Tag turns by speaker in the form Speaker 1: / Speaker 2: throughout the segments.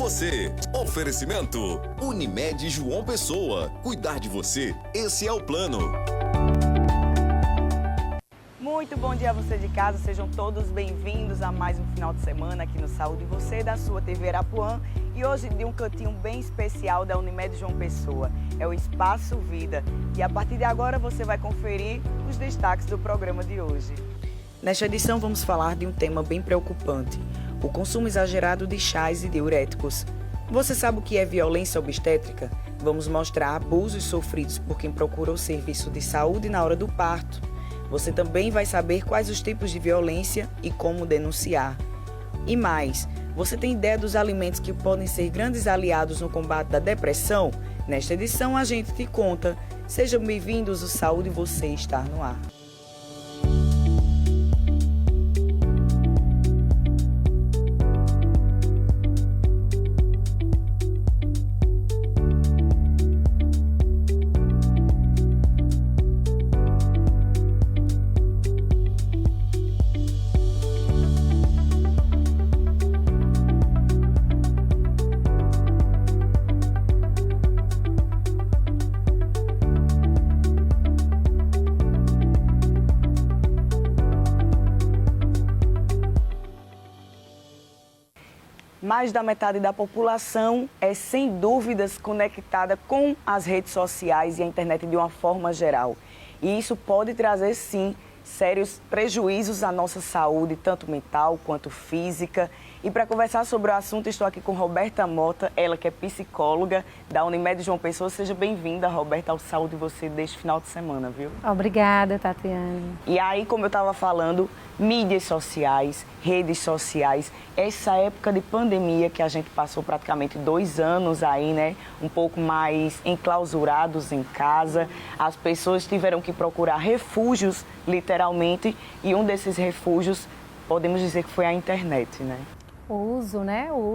Speaker 1: você. Oferecimento Unimed João Pessoa. Cuidar de você, esse é o plano.
Speaker 2: Muito bom dia a você de casa, sejam todos bem-vindos a mais um final de semana aqui no Saúde Você, da sua TV Arapuã. E hoje de um cantinho bem especial da Unimed João Pessoa, é o Espaço Vida. E a partir de agora você vai conferir os destaques do programa de hoje. Nesta edição vamos falar de um tema bem preocupante, o consumo exagerado de chás e diuréticos. Você sabe o que é violência obstétrica? Vamos mostrar abusos sofridos por quem procura o serviço de saúde na hora do parto. Você também vai saber quais os tipos de violência e como denunciar. E mais, você tem ideia dos alimentos que podem ser grandes aliados no combate da depressão? Nesta edição a gente te conta. Sejam bem-vindos, o Saúde Você está no ar. Mais da metade da população é, sem dúvidas, conectada com as redes sociais e a internet de uma forma geral. E isso pode trazer, sim, sérios prejuízos à nossa saúde, tanto mental quanto física. E para conversar sobre o assunto, estou aqui com Roberta Mota, ela que é psicóloga da Unimed João Pessoa. Seja bem-vinda, Roberta, ao Saúde Você deste final de semana, viu?
Speaker 3: Obrigada, Tatiane.
Speaker 2: E aí, como eu estava falando, mídias sociais, redes sociais, essa época de pandemia que a gente passou praticamente 2 anos aí, né? Um pouco mais enclausurados em casa, as pessoas tiveram que procurar refúgios, literalmente, e um desses refúgios, podemos dizer que foi a internet, né?
Speaker 3: O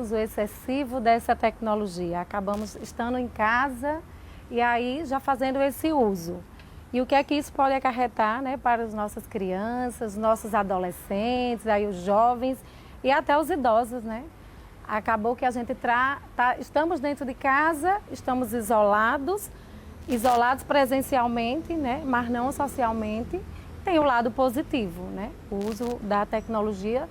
Speaker 3: uso excessivo dessa tecnologia. Acabamos estando em casa e aí já fazendo esse uso. E o que é que isso pode acarretar, né, para as nossas crianças, nossos adolescentes, aí os jovens e até os idosos, né? Acabou que a gente estamos dentro de casa, estamos isolados presencialmente, né, mas não socialmente. Tem o lado positivo, né? O uso da tecnologia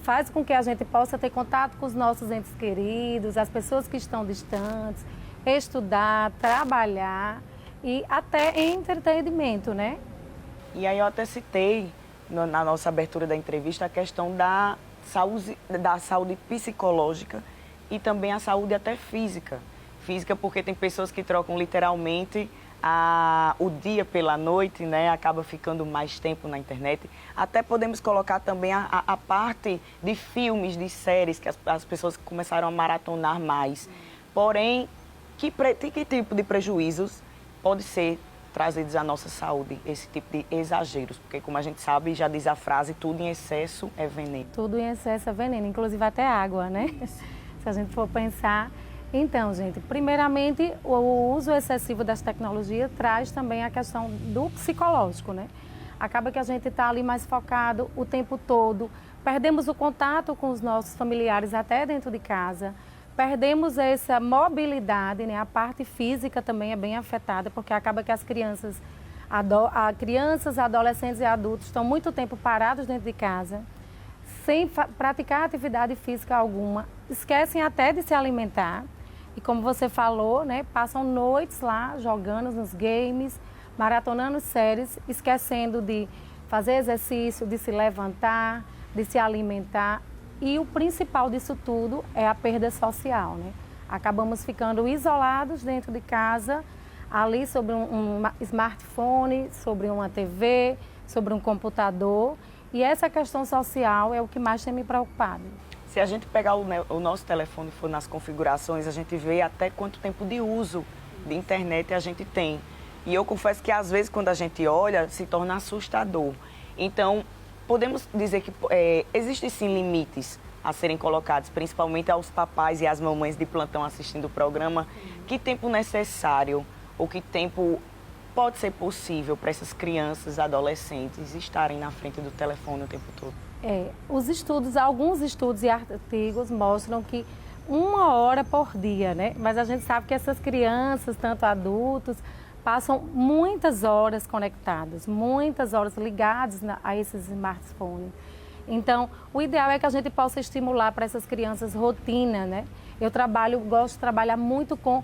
Speaker 3: faz com que a gente possa ter contato com os nossos entes queridos, as pessoas que estão distantes, estudar, trabalhar e até entretenimento, né?
Speaker 2: E aí eu até citei na nossa abertura da entrevista a questão da saúde psicológica e também a saúde até física. Física porque tem pessoas que trocam literalmente o dia pela noite, né? Acaba ficando mais tempo na internet. Até podemos colocar também a parte de filmes, de séries, que as pessoas começaram a maratonar mais. Porém, que tipo de prejuízos pode ser trazidos à nossa saúde, esse tipo de exageros? Porque, como a gente sabe, já diz a frase, tudo em excesso é veneno.
Speaker 3: Tudo em excesso é veneno, inclusive até água, né? Se a gente for pensar. Então, gente, primeiramente, o uso excessivo das tecnologias traz também a questão do psicológico, né? Acaba que a gente está ali mais focado o tempo todo, perdemos o contato com os nossos familiares até dentro de casa, perdemos essa mobilidade, né? A parte física também é bem afetada, porque acaba que as crianças, adolescentes e adultos estão muito tempo parados dentro de casa, sem praticar atividade física alguma, esquecem até de se alimentar. E como você falou, né, passam noites lá jogando nos games, maratonando séries, esquecendo de fazer exercício, de se levantar, de se alimentar. E o principal disso tudo é a perda social, né? Acabamos ficando isolados dentro de casa, ali sobre um smartphone, sobre uma TV, sobre um computador. E essa questão social é o que mais tem me preocupado.
Speaker 2: Se a gente pegar o nosso telefone e for nas configurações, a gente vê até quanto tempo de uso de internet a gente tem. E eu confesso que às vezes quando a gente olha, se torna assustador. Então, podemos dizer que existem sim limites a serem colocados, principalmente aos papais e às mamães de plantão assistindo o programa. Que tempo necessário ou que tempo pode ser possível para essas crianças, adolescentes estarem na frente do telefone o tempo todo?
Speaker 3: Alguns estudos e artigos mostram que 1 hora por dia, né? Mas a gente sabe que essas crianças, tanto adultos, passam muitas horas conectadas, muitas horas ligadas a esses smartphones. Então, o ideal é que a gente possa estimular para essas crianças rotina, né? Gosto de trabalhar muito com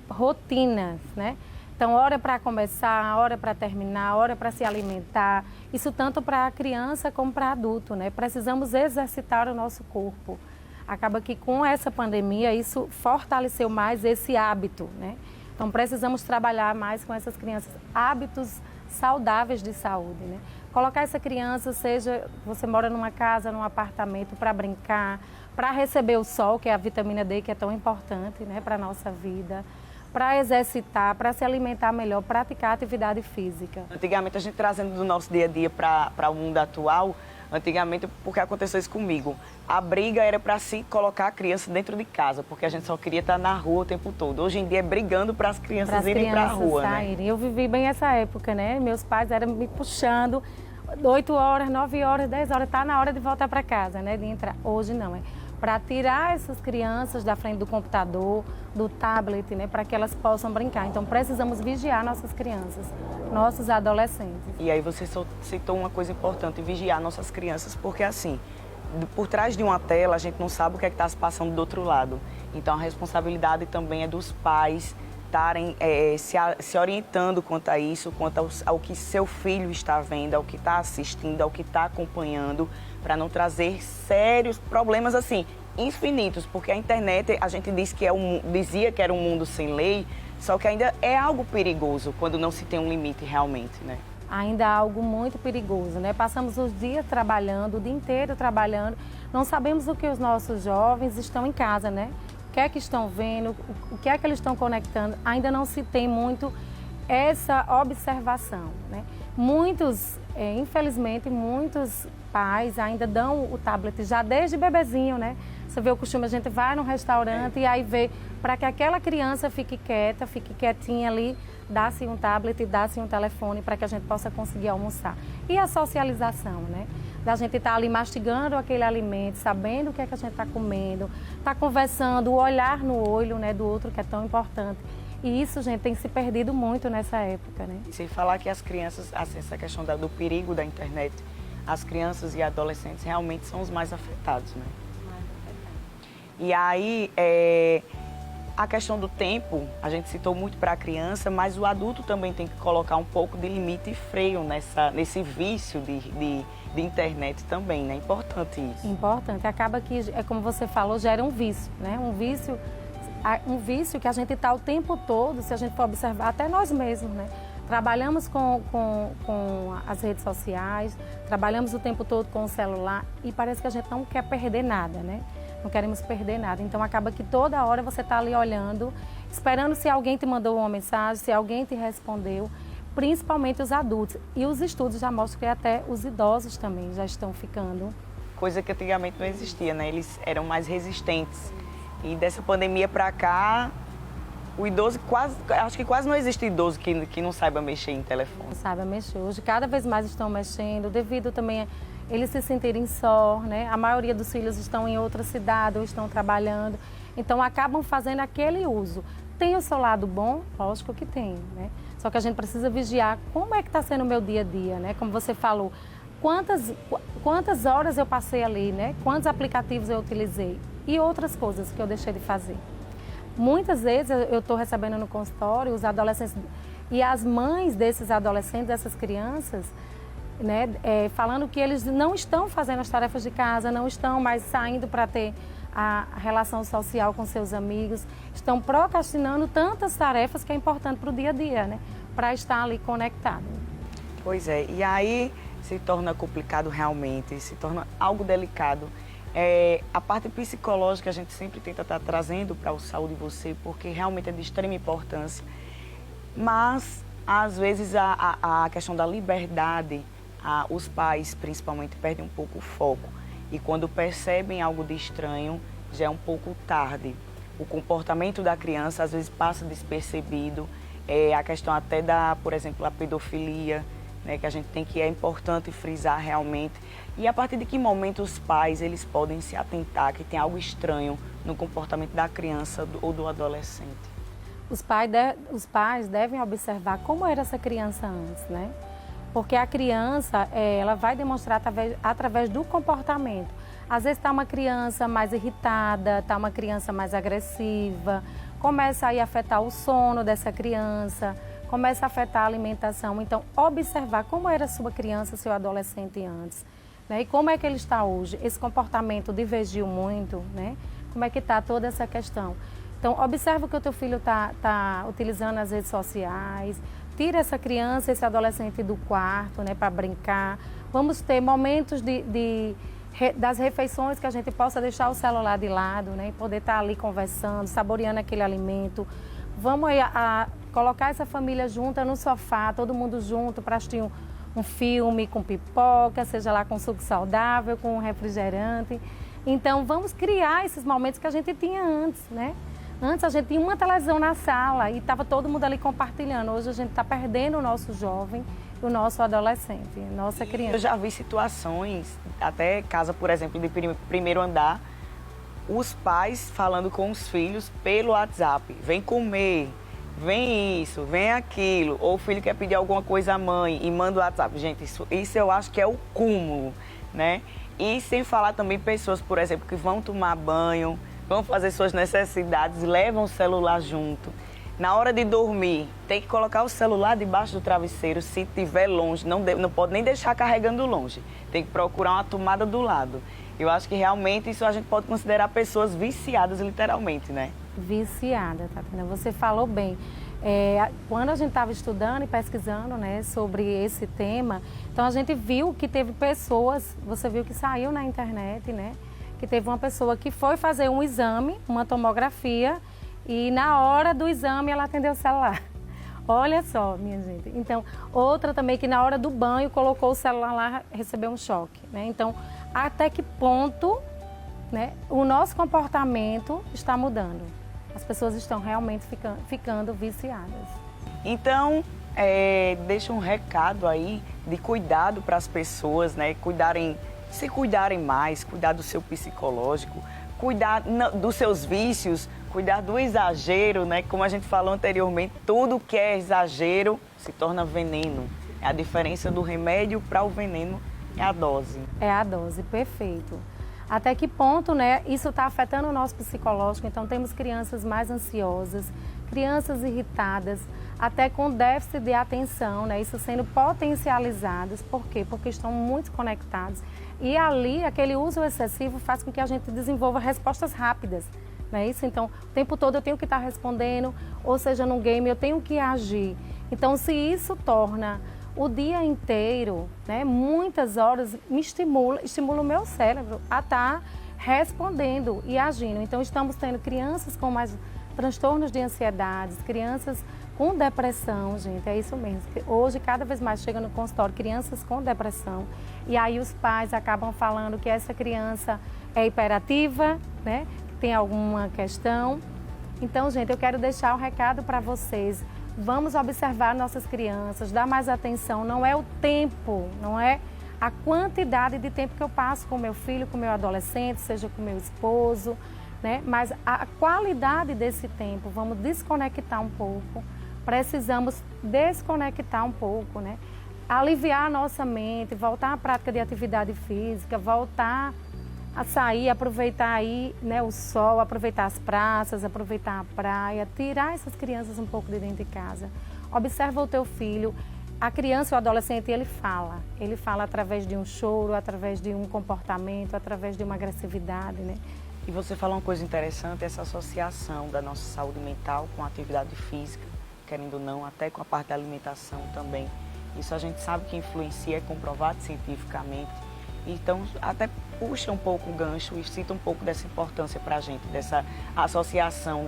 Speaker 3: rotinas, né? Então, hora para começar, hora para terminar, hora para se alimentar. Isso tanto para a criança como para adulto, né? Precisamos exercitar o nosso corpo. Acaba que com essa pandemia isso fortaleceu mais esse hábito, né? Então, precisamos trabalhar mais com essas crianças, hábitos saudáveis de saúde, né? Colocar essa criança, seja você mora numa casa, num apartamento, para brincar, para receber o sol, que é a vitamina D, que é tão importante, né, para a nossa vida, para exercitar, para se alimentar melhor, praticar atividade física.
Speaker 2: Antigamente, a gente trazendo do nosso dia a dia para o mundo atual, antigamente, porque aconteceu isso comigo, a briga era para se colocar a criança dentro de casa, porque a gente só queria estar na rua o tempo todo. Hoje em dia é brigando para as crianças irem para a rua,
Speaker 3: saírem, né? Eu vivi bem essa época, né? Meus pais eram me puxando, 8 horas, 9 horas, 10 horas, tá na hora de voltar para casa, né? De entrar. Hoje não, é para tirar essas crianças da frente do computador, do tablet, né? Para que elas possam brincar. Então, precisamos vigiar nossas crianças, nossos adolescentes.
Speaker 2: E aí você citou uma coisa importante, vigiar nossas crianças, porque assim, por trás de uma tela, a gente não sabe o que é que está se passando do outro lado. Então, a responsabilidade também é dos pais estarem se orientando quanto a isso, quanto ao que seu filho está vendo, ao que está assistindo, ao que está acompanhando, para não trazer sérios problemas assim, infinitos, porque a internet, a gente dizia que era um mundo sem lei, só que ainda é algo perigoso quando não se tem um limite realmente, né?
Speaker 3: Ainda é algo muito perigoso, né? Passamos os dias trabalhando, o dia inteiro trabalhando, não sabemos o que os nossos jovens estão em casa, né? O que é que estão vendo, o que é que eles estão conectando, ainda não se tem muito essa observação, né? Infelizmente, muitos pais ainda dão o tablet já desde bebezinho, né? Você vê o costume, a gente vai num restaurante e aí vê, para que aquela criança fique quieta, fique quietinha ali, dá-se um tablet, dá-se um telefone para que a gente possa conseguir almoçar. E a socialização, né? Da gente estar ali mastigando aquele alimento, sabendo o que é que a gente está comendo, está conversando, o olhar no olho, né, do outro, que é tão importante. E isso, gente, tem se perdido muito nessa época, né?
Speaker 2: E sem falar que as crianças, assim, essa questão do perigo da internet, as crianças e adolescentes realmente são os mais afetados, né? E aí, a questão do tempo, a gente citou muito para a criança, mas o adulto também tem que colocar um pouco de limite e freio nesse vício de internet também, né? Importante isso.
Speaker 3: Importante. Acaba que, como você falou, gera um vício, né? Um vício que a gente está o tempo todo, se a gente for observar, até nós mesmos, né? Trabalhamos com as redes sociais, trabalhamos o tempo todo com o celular e parece que a gente não quer perder nada, né? Não queremos perder nada. Então, acaba que toda hora você está ali olhando, esperando se alguém te mandou uma mensagem, se alguém te respondeu, principalmente os adultos. E os estudos já mostram que até os idosos também já estão ficando.
Speaker 2: Coisa que antigamente não existia, né? Eles eram mais resistentes. E dessa pandemia para cá, o idoso acho que quase não existe idoso que não saiba mexer em telefone.
Speaker 3: Não saiba mexer. Hoje, cada vez mais estão mexendo, devido também a eles se sentirem só, né? A maioria dos filhos estão em outra cidade ou estão trabalhando, então acabam fazendo aquele uso. Tem o seu lado bom? Lógico que tem, né? Só que a gente precisa vigiar como é que está sendo o meu dia a dia, né? Como você falou, quantas horas eu passei ali, né? Quantos aplicativos eu utilizei e outras coisas que eu deixei de fazer. Muitas vezes eu estou recebendo no consultório os adolescentes e as mães desses adolescentes, dessas crianças, né, falando que eles não estão fazendo as tarefas de casa, não estão mais saindo para ter a relação social com seus amigos, estão procrastinando tantas tarefas que é importante para o dia a dia, né, para estar ali conectado.
Speaker 2: Pois é, e aí se torna complicado realmente, se torna algo delicado. A parte psicológica a gente sempre tenta estar trazendo para o Saúde Você, porque realmente é de extrema importância, mas às vezes a questão da liberdade, os pais principalmente perdem um pouco o foco e quando percebem algo de estranho já é um pouco tarde. O comportamento da criança às vezes passa despercebido, a questão até por exemplo, a pedofilia, né, que é importante frisar realmente. E a partir de que momento os pais eles podem se atentar que tem algo estranho no comportamento da criança ou do adolescente?
Speaker 3: Os pais devem observar como era essa criança antes, né? Porque a criança, ela vai demonstrar através do comportamento. Às vezes está uma criança mais irritada, está uma criança mais agressiva, começa aí a afetar o sono dessa criança, começa a afetar a alimentação. Então, observar como era a sua criança, seu adolescente antes, né? E como é que ele está hoje. Esse comportamento divergiu muito, né? Como é que está toda essa questão. Então, observa que o teu filho está utilizando as redes sociais, tira essa criança, esse adolescente do quarto, né, para brincar. Vamos ter momentos das refeições que a gente possa deixar o celular de lado, né, e poder estar ali conversando, saboreando aquele alimento. Vamos aí colocar essa família junta no sofá, todo mundo junto para assistir um filme com pipoca, seja lá com suco saudável, com refrigerante. Então, vamos criar esses momentos que a gente tinha antes, né? Antes a gente tinha uma televisão na sala e estava todo mundo ali compartilhando. Hoje a gente está perdendo o nosso jovem, o nosso adolescente, nossa criança.
Speaker 2: Eu já vi situações, até casa, por exemplo, de primeiro andar, os pais falando com os filhos pelo WhatsApp. Vem comer, vem isso, vem aquilo. Ou o filho quer pedir alguma coisa à mãe e manda o WhatsApp. Gente, isso eu acho que é o cúmulo, né? E sem falar também pessoas, por exemplo, que vão tomar banho, vão fazer suas necessidades, levam o celular junto. Na hora de dormir, tem que colocar o celular debaixo do travesseiro, se estiver longe, não pode nem deixar carregando longe. Tem que procurar uma tomada do lado. Eu acho que realmente isso a gente pode considerar pessoas viciadas, literalmente, né?
Speaker 3: Viciada, Tatiana, você falou bem. Quando a gente estava estudando e pesquisando, né, sobre esse tema, então a gente viu que teve pessoas, você viu que saiu na internet, né, que teve uma pessoa que foi fazer um exame, uma tomografia, e na hora do exame ela atendeu o celular. Olha só, minha gente. Então, outra também que na hora do banho colocou o celular lá, recebeu um choque, né? Então, até que ponto, né, o nosso comportamento está mudando? As pessoas estão realmente ficando viciadas.
Speaker 2: Então, deixa um recado aí de cuidado para as pessoas, né? Se cuidarem mais, cuidar do seu psicológico, cuidar dos seus vícios, cuidar do exagero, né? Como a gente falou anteriormente, tudo que é exagero se torna veneno. A diferença do remédio para o veneno é a dose.
Speaker 3: É a dose, perfeito. Até que ponto, né, isso está afetando o nosso psicológico? Então, temos crianças mais ansiosas, crianças irritadas, até com déficit de atenção, né? Isso sendo potencializados. Por quê? Porque estão muito conectados. E ali, aquele uso excessivo faz com que a gente desenvolva respostas rápidas, não é isso? Então, o tempo todo eu tenho que estar respondendo, ou seja, num game eu tenho que agir. Então, se isso torna o dia inteiro, né, muitas horas, estimula o meu cérebro a estar respondendo e agindo. Então, estamos tendo crianças com mais transtornos de ansiedade, crianças com depressão, gente, é isso mesmo. Hoje, cada vez mais chega no consultório crianças com depressão. E aí os pais acabam falando que essa criança é hiperativa, né, que tem alguma questão. Então, gente, eu quero deixar um recado para vocês. Vamos observar nossas crianças, dar mais atenção. Não é o tempo, não é a quantidade de tempo que eu passo com meu filho, com meu adolescente, seja com meu esposo, né? Mas a qualidade desse tempo. Vamos desconectar um pouco. Precisamos desconectar um pouco, né? Aliviar a nossa mente, voltar à prática de atividade física, voltar a sair, aproveitar aí, né, o sol, aproveitar as praças, aproveitar a praia, tirar essas crianças um pouco de dentro de casa. Observa o teu filho. A criança, o adolescente, ele fala através de um choro, através de um comportamento, através de uma agressividade, né?
Speaker 2: E você falou uma coisa interessante, essa associação da nossa saúde mental com a atividade física, querendo ou não, até com a parte da alimentação também. Isso a gente sabe que influencia, é comprovado cientificamente. Então, até puxa um pouco o gancho e cita um pouco dessa importância para a gente, dessa associação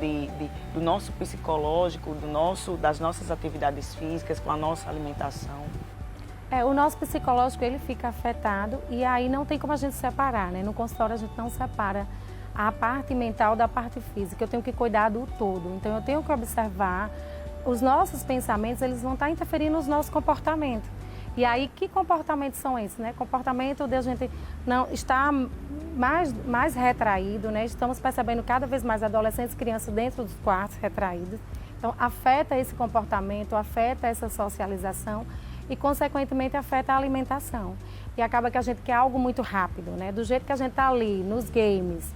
Speaker 2: do nosso psicológico, das nossas atividades físicas com a nossa alimentação.
Speaker 3: O nosso psicológico, ele fica afetado e aí não tem como a gente separar, né? No consultório a gente não separa a parte mental da parte física. Eu tenho que cuidar do todo. Então, eu tenho que observar os nossos pensamentos, eles vão estar interferindo nos nossos comportamentos. E aí, que comportamentos são esses, né? Comportamento de a gente não estar mais retraído, né? Estamos percebendo cada vez mais adolescentes e crianças dentro dos quartos retraídos. Então, afeta esse comportamento, afeta essa socialização e, consequentemente, afeta a alimentação. E acaba que a gente quer algo muito rápido, né? Do jeito que a gente está ali, nos games,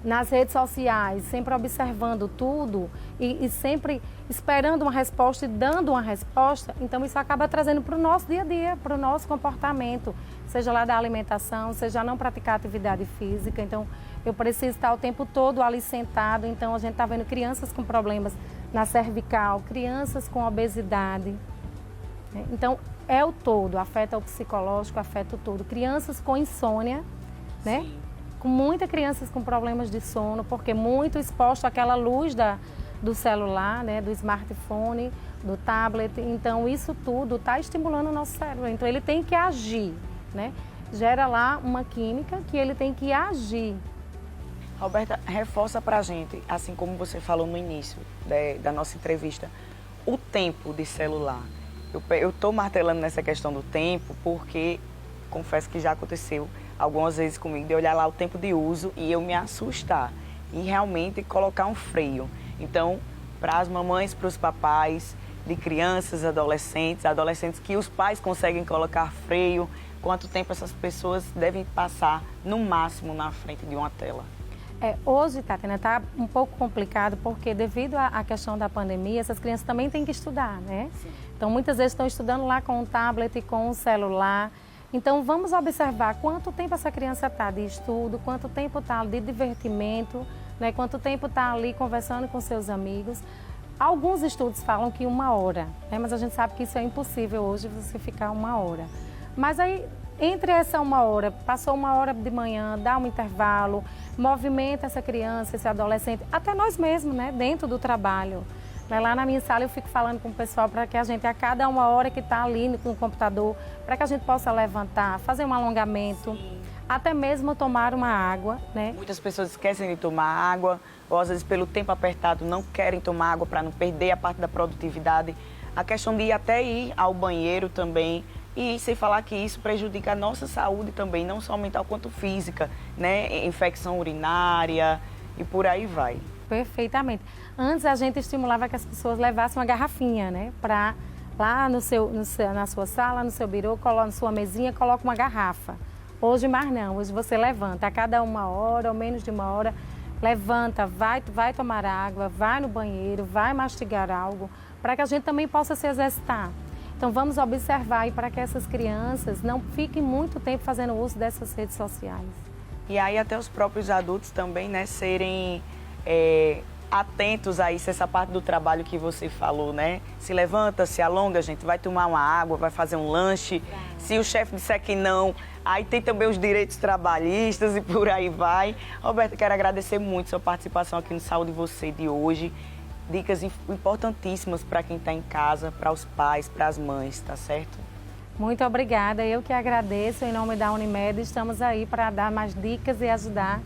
Speaker 3: nas redes sociais, sempre observando tudo e sempre esperando uma resposta e dando uma resposta, então isso acaba trazendo para o nosso dia a dia, para o nosso comportamento, seja lá da alimentação, seja não praticar atividade física. Então, eu preciso estar o tempo todo ali sentado, então a gente está vendo crianças com problemas na cervical, crianças com obesidade. Então, é o todo, afeta o psicológico, afeta o todo. Crianças com insônia, né?
Speaker 2: Sim.
Speaker 3: Com muitas crianças com problemas de sono, porque muito exposto àquela luz do celular, né, do smartphone, do tablet. Então, isso tudo está estimulando o nosso cérebro. Então, ele tem que agir, né? Gera lá uma química que ele tem que agir.
Speaker 2: Roberta, reforça pra gente, assim como você falou no início da nossa entrevista, o tempo de celular. Eu estou martelando nessa questão do tempo porque, confesso que já aconteceu algumas vezes comigo, de olhar lá o tempo de uso e eu me assustar e realmente colocar um freio. Então, para as mamães, para os papais, de crianças, adolescentes que os pais conseguem colocar freio, quanto tempo essas pessoas devem passar, no máximo, na frente de uma tela?
Speaker 3: Hoje, Tatiana, está um pouco complicado porque devido à questão da pandemia, essas crianças também têm que estudar, né? Sim. Então, muitas vezes estão estudando lá com o tablet e com o celular. Então, vamos observar quanto tempo essa criança está de estudo, quanto tempo está de divertimento, né? Quanto tempo está ali conversando com seus amigos. Alguns estudos falam que 1 hora, né? Mas a gente sabe que isso é impossível hoje, você ficar 1 hora. Mas aí, entre essa 1 hora, passou 1 hora de manhã, dá um intervalo, movimenta essa criança, esse adolescente, até nós mesmos, né? Dentro do trabalho. Lá na minha sala eu fico falando com o pessoal para que a gente, a cada 1 hora que está ali no computador, para que a gente possa levantar, fazer um alongamento, até mesmo tomar uma água, né?
Speaker 2: Muitas pessoas esquecem de tomar água, ou às vezes pelo tempo apertado não querem tomar água para não perder a parte da produtividade. A questão de até ir ao banheiro também, e sem falar que isso prejudica a nossa saúde também, não só mental quanto física, né? Infecção urinária e por aí vai.
Speaker 3: Perfeitamente. Antes a gente estimulava que as pessoas levassem uma garrafinha, né? Para lá na sua sala, no seu birô, na sua mesinha, coloca uma garrafa. Hoje mais não, hoje você levanta a cada 1 hora ou menos de 1 hora, levanta, vai tomar água, vai no banheiro, vai mastigar algo, para que a gente também possa se exercitar. Então vamos observar aí para que essas crianças não fiquem muito tempo fazendo uso dessas redes sociais.
Speaker 2: E aí até os próprios adultos também, né, serem atentos a isso, essa parte do trabalho que você falou, né? Se levanta, se alonga, gente, vai tomar uma água, vai fazer um lanche. Se o chefe disser que não, aí tem também os direitos trabalhistas e por aí vai. Roberta, quero agradecer muito sua participação aqui no Saúde Você de hoje. Dicas importantíssimas para quem está em casa, para os pais, para as mães, tá certo?
Speaker 3: Muito obrigada, eu que agradeço, em nome da Unimed, estamos aí para dar mais dicas e ajudar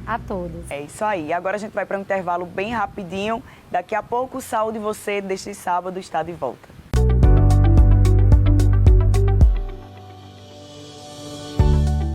Speaker 3: a todos.
Speaker 2: É isso aí. Agora a gente vai para um intervalo bem rapidinho. Daqui a pouco o Saúde Você deste sábado está de volta.